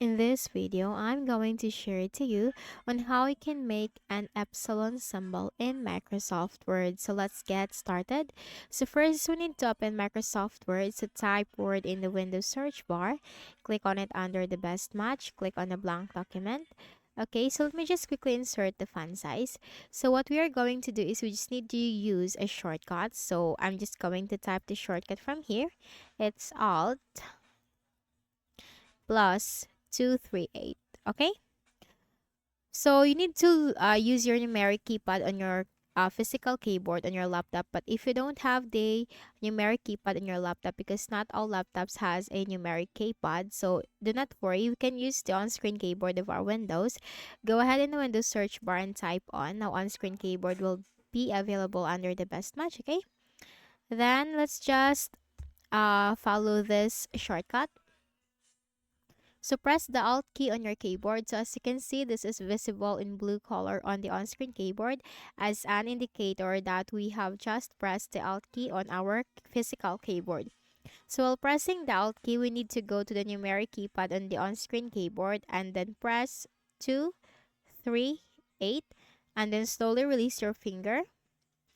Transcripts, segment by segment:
In this video, I'm going to share to you on how you can make an epsilon symbol in Microsoft Word. So let's get started. So first, we need to open Microsoft Word. So type Word in the Windows search bar. Click on it under the best match. Click on the blank document. Okay, so let me just quickly insert the font size. So what we are going to do is we just need to use a shortcut. So I'm just going to type the shortcut from here. It's Alt plus 238. Okay, so you need to use your numeric keypad on your physical keyboard on your laptop. But if you don't have the numeric keypad on your laptop, because not all laptops has a numeric keypad, so do not worry. You can use the on-screen keyboard of our Windows. Go ahead in the Windows search bar and type on. Now on-screen keyboard will be available under the best match. Okay, then let's just follow this shortcut. So press the Alt key on your keyboard. So as you can see, this is visible in blue color on the on-screen keyboard as an indicator that we have just pressed the Alt key on our physical keyboard. So while pressing the Alt key, we need to go to the numeric keypad on the on-screen keyboard and then press 2, 3, 8, and then slowly release your finger.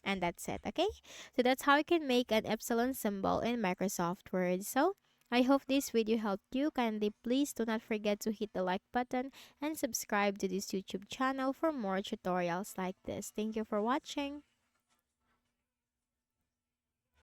And that's it, okay? So that's how you can make an epsilon symbol in Microsoft Word. So I hope this video helped you. Kindly please do not forget to hit the like button and subscribe to this YouTube channel for more tutorials like this. Thank you for watching.